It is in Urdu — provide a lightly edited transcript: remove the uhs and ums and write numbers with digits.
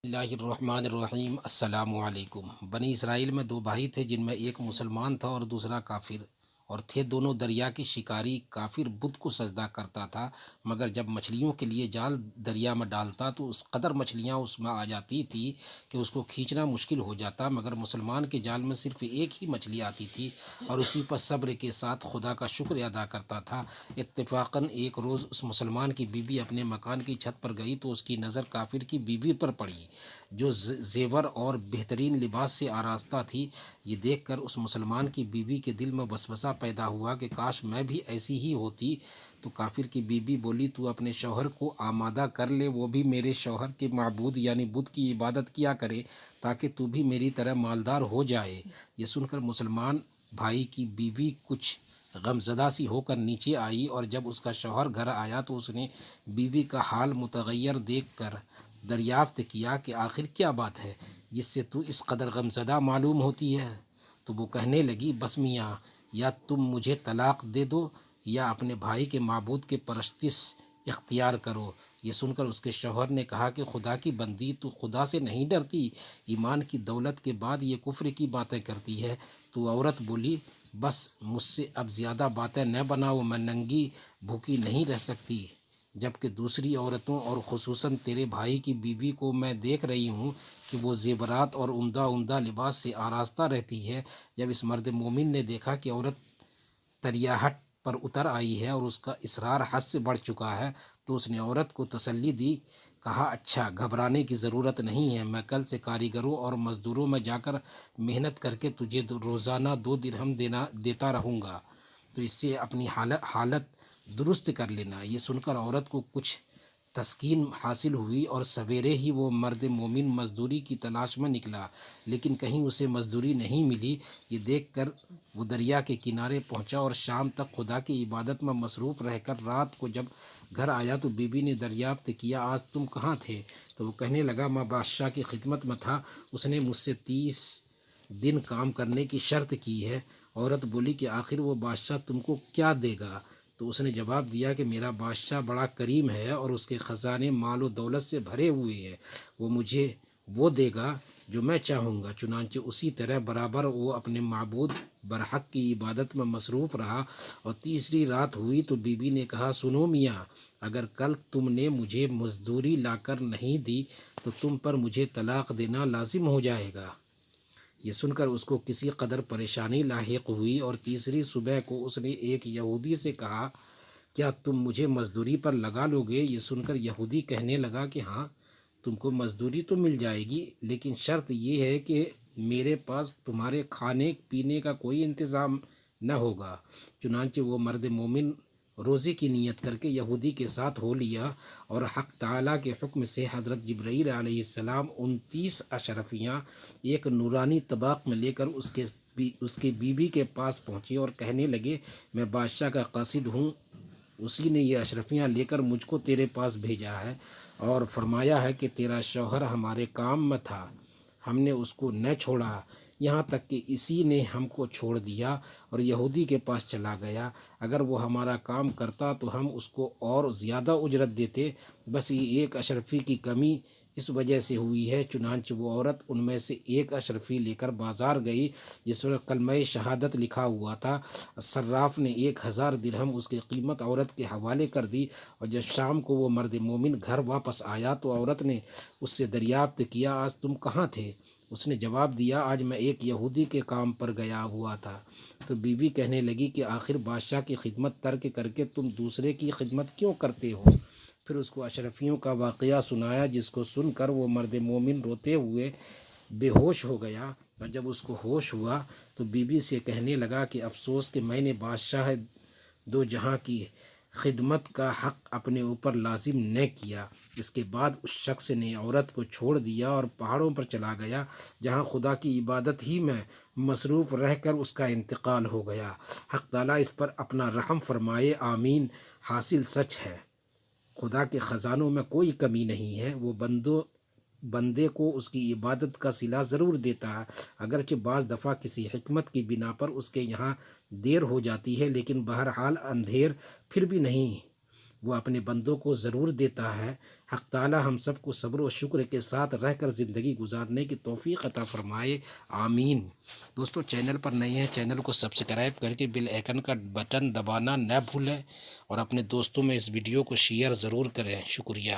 اللہ الرحمن الرحیم السلام علیکم۔ بنی اسرائیل میں دو بھائی تھے جن میں ایک مسلمان تھا اور دوسرا کافر، اور تھے دونوں دریا کے شکاری۔ کافر بت کو سجدہ کرتا تھا، مگر جب مچھلیوں کے لیے جال دریا میں ڈالتا تو اس قدر مچھلیاں اس میں آ جاتی تھی کہ اس کو کھینچنا مشکل ہو جاتا، مگر مسلمان کے جال میں صرف ایک ہی مچھلی آتی تھی اور اسی پر صبر کے ساتھ خدا کا شکر ادا کرتا تھا۔ اتفاقاً ایک روز اس مسلمان کی بیوی اپنے مکان کی چھت پر گئی تو اس کی نظر کافر کی بیوی پر پڑی، جو زیور اور بہترین لباس سے آراستہ تھی۔ یہ دیکھ کر اس مسلمان کی بیوی کے دل میں وسوسہ پیدا ہوا کہ کاش میں بھی ایسی ہی ہوتی۔ تو کافر کی بیوی بولی، تو اپنے شوہر کو آمادہ کر لے، وہ بھی میرے شوہر کے معبود یعنی بت کی عبادت کیا کرے، تاکہ تو بھی میری طرح مالدار ہو جائے۔ یہ سن کر مسلمان بھائی کی بیوی کچھ غمزدہ سی ہو کر نیچے آئی، اور جب اس کا شوہر گھر آیا تو اس نے بیوی کا حال متغیر دیکھ کر دریافت کیا کہ آخر کیا بات ہے جس سے تو اس قدر غمزدہ معلوم ہوتی ہے۔ تو وہ کہنے لگی، بس میاں، یا تم مجھے طلاق دے دو یا اپنے بھائی کے معبود کے پرستش اختیار کرو۔ یہ سن کر اس کے شوہر نے کہا کہ خدا کی بندی، تو خدا سے نہیں ڈرتی؟ ایمان کی دولت کے بعد یہ کفر کی باتیں کرتی ہے۔ تو عورت بولی، بس مجھ سے اب زیادہ باتیں نہ بناؤ، میں ننگی بھوکی نہیں رہ سکتی، جبکہ دوسری عورتوں اور خصوصاً تیرے بھائی کی بیوی کو میں دیکھ رہی ہوں کہ وہ زیورات اور عمدہ عمدہ لباس سے آراستہ رہتی ہے۔ جب اس مرد مومن نے دیکھا کہ عورت تریاحٹ پر اتر آئی ہے اور اس کا اصرار حد سے بڑھ چکا ہے، تو اس نے عورت کو تسلی دی، کہا، اچھا، گھبرانے کی ضرورت نہیں ہے، میں کل سے کاریگروں اور مزدوروں میں جا کر محنت کر کے تجھے روزانہ 2 درہم دیتا رہوں گا، تو اس سے اپنی حالت درست کر لینا۔ یہ سن کر عورت کو کچھ تسکین حاصل ہوئی، اور سویرے ہی وہ مرد مومن مزدوری کی تلاش میں نکلا، لیکن کہیں اسے مزدوری نہیں ملی۔ یہ دیکھ کر وہ دریا کے کنارے پہنچا اور شام تک خدا کی عبادت میں مصروف رہ کر رات کو جب گھر آیا تو بیوی نے دریافت کیا، آج تم کہاں تھے؟ تو وہ کہنے لگا، میں بادشاہ کی خدمت میں تھا، اس نے مجھ سے 30 دن کام کرنے کی شرط کی ہے۔ عورت بولی کہ آخر وہ بادشاہ تم کو کیا دے گا؟ تو اس نے جواب دیا کہ میرا بادشاہ بڑا کریم ہے اور اس کے خزانے مال و دولت سے بھرے ہوئے ہیں، وہ مجھے وہ دے گا جو میں چاہوں گا۔ چنانچہ اسی طرح برابر وہ اپنے معبود برحق کی عبادت میں مصروف رہا، اور تیسری رات ہوئی تو بیوی نے کہا، سنو میاں، اگر کل تم نے مجھے مزدوری لا کر نہیں دی تو تم پر مجھے طلاق دینا لازم ہو جائے گا۔ یہ سن کر اس کو کسی قدر پریشانی لاحق ہوئی، اور تیسری صبح کو اس نے ایک یہودی سے کہا، کیا تم مجھے مزدوری پر لگا لو گے؟ یہ سن کر یہودی کہنے لگا کہ ہاں، تم کو مزدوری تو مل جائے گی، لیکن شرط یہ ہے کہ میرے پاس تمہارے کھانے پینے کا کوئی انتظام نہ ہوگا۔ چنانچہ وہ مرد مومن روزے کی نیت کر کے یہودی کے ساتھ ہو لیا، اور حق تعالیٰ کے حکم سے حضرت جبرائیل علیہ السلام 29 اشرفیاں ایک نورانی طباق میں لے کر اس کے بیوی کے پاس پہنچے اور کہنے لگے، میں بادشاہ کا قاصد ہوں، اسی نے یہ اشرفیاں لے کر مجھ کو تیرے پاس بھیجا ہے اور فرمایا ہے کہ تیرا شوہر ہمارے کام میں تھا، ہم نے اس کو نہ چھوڑا، یہاں تک کہ اسی نے ہم کو چھوڑ دیا اور یہودی کے پاس چلا گیا۔ اگر وہ ہمارا کام کرتا تو ہم اس کو اور زیادہ اجرت دیتے، بس یہ ایک اشرفی کی کمی اس وجہ سے ہوئی ہے۔ چنانچہ وہ عورت ان میں سے ایک اشرفی لے کر بازار گئی جس پر کلمہ شہادت لکھا ہوا تھا۔ صراف نے 1000 درہم اس کی قیمت عورت کے حوالے کر دی، اور جب شام کو وہ مرد مومن گھر واپس آیا تو عورت نے اس سے دریافت کیا، آج تم کہاں تھے؟ اس نے جواب دیا، آج میں ایک یہودی کے کام پر گیا ہوا تھا۔ تو بیوی کہنے لگی کہ آخر بادشاہ کی خدمت ترک کر کے تم دوسرے کی خدمت کیوں کرتے ہو؟ پھر اس کو اشرفیوں کا واقعہ سنایا، جس کو سن کر وہ مرد مومن روتے ہوئے بے ہوش ہو گیا، اور جب اس کو ہوش ہوا تو بیوی سے کہنے لگا کہ افسوس کہ میں نے بادشاہ دو جہاں کی خدمت کا حق اپنے اوپر لازم نہ کیا۔ اس کے بعد اس شخص نے عورت کو چھوڑ دیا اور پہاڑوں پر چلا گیا، جہاں خدا کی عبادت ہی میں مصروف رہ کر اس کا انتقال ہو گیا۔ حق تعالیٰ اس پر اپنا رحم فرمائے، آمین۔ حاصل سچ ہے، خدا کے خزانوں میں کوئی کمی نہیں ہے، وہ بندے کو اس کی عبادت کا صلہ ضرور دیتا ہے، اگرچہ بعض دفعہ کسی حکمت کی بنا پر اس کے یہاں دیر ہو جاتی ہے، لیکن بہرحال اندھیر پھر بھی نہیں، وہ اپنے بندوں کو ضرور دیتا ہے۔ حق تعالی ہم سب کو صبر و شکر کے ساتھ رہ کر زندگی گزارنے کی توفیق عطا فرمائے، آمین۔ دوستو چینل پر نئے ہیں، چینل کو سبسکرائب کر کے بیل آئیکن کا بٹن دبانا نہ بھولیں، اور اپنے دوستوں میں اس ویڈیو کو شیئر ضرور کریں۔ شکریہ۔